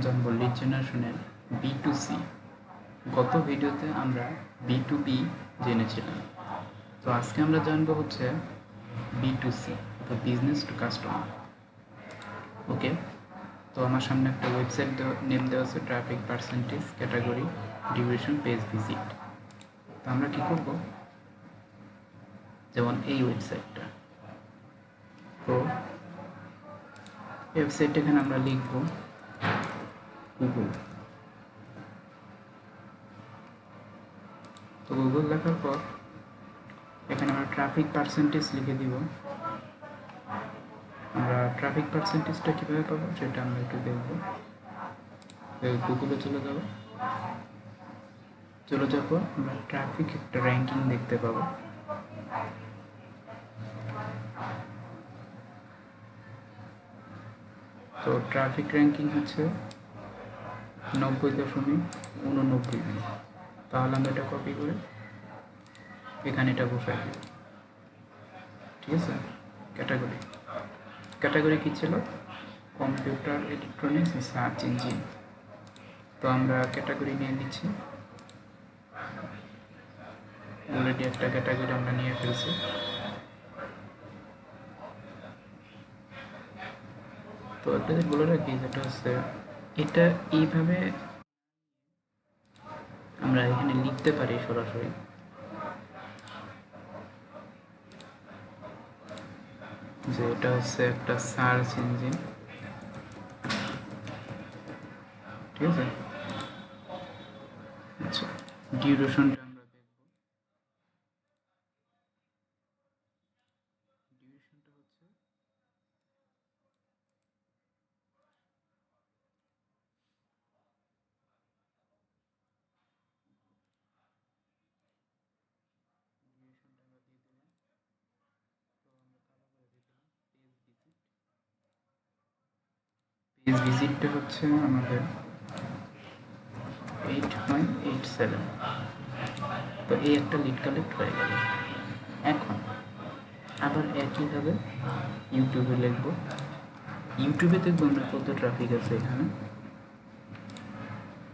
জানবো লিড জেনারেশনের B2C। গত ভিডিওতে আমরা B2B জেনেছিলাম, তো আজকে আমরা জানবো হচ্ছে B2C, অর্থাৎ বিজনেস টু কাস্টমার। ওকে, তো আমার সামনে একটা ওয়েবসাইট নেম দেওয়া আছে, traffic percentage, category, duration, page visit. তো আমরা কী করব, যেমন এই ওয়েবসাইটটা, তো ওয়েবসাইট এখানে আমরা লিখব গুগল। তো গুগল লেখার পর এখানে আমরা ট্রাফিক পার্সেন্টেজ লিখে দিব। আমরা ট্রাফিক পার্সেন্টেজটা কীভাবে পাবো সেটা আমরা একটু দেখব। গুগলে চলে যাব, চলে যাওয়ার পর আমরা ট্রাফিক একটা র্যাঙ্কিং দেখতে পাবো। তো ট্রাফিক র্যাঙ্কিং হচ্ছে 90.89। তাহলে আমরা এটা কপি করে এখানে এটা বসাই দিব। ঠিক আছে, ক্যাটাগরি কী ছিল? Computer, electronics, search engine. তো আমরা ক্যাটাগরি নিয়ে নিচ্ছি, অলরেডি একটা ক্যাটাগরি আমরা নিয়ে ফেলছি। তো একটা যে বলে রাখি, যেটা হচ্ছে এটা এইভাবে আমরা এখানে লিখতে পারি সরাসরি, যে এটা হচ্ছে একটা সার্চ ইঞ্জিন। ঠিক আছে, আচ্ছা, ডিউরেশনটা আমরা দেখব। ডিউরেশনটা হচ্ছে পেজ ভিজিটটা হচ্ছে আমাদের 8.87। তো এই একটা লিড কালেক্ট হয়ে গেল। এখন আবার একইভাবে ইউটিউবে লিখব। ইউটিউবে দেখবো আমরা কত ট্রাফিক আছে। এখানে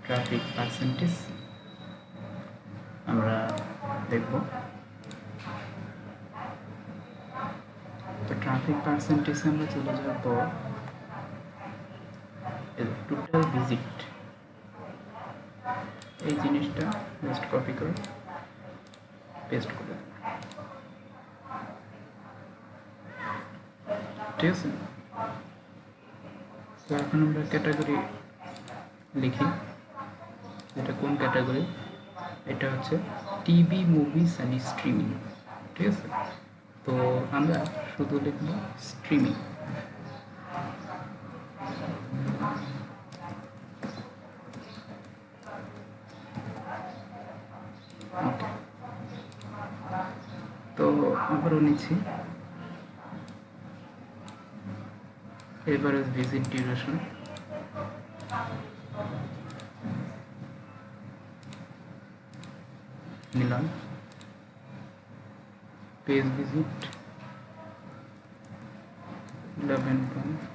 ট্রাফিক পার্সেন্টেজ আমরা দেখব। তো ট্রাফিক পার্সেন্টেজে আমরা চলে যাওয়ার পর টোটাল ভিজিট, এই জিনিসটা জাস্ট কপি করে পেস্ট করে, ঠিক আছে। তো এখন আমরা ক্যাটাগরি লিখি, এটা কোন ক্যাটাগরি? এটা হচ্ছে টিভি, মুভিজ অ্যান্ড স্ট্রিমিং। ঠিক আছে, তো আমরা শুধু লিখব স্ট্রিমিং। ওকে, তো আবারও নিচ্ছি এভারেজ ভিজিট ডিউরেশন, নিলাম পেজ ভিজিট 11.4।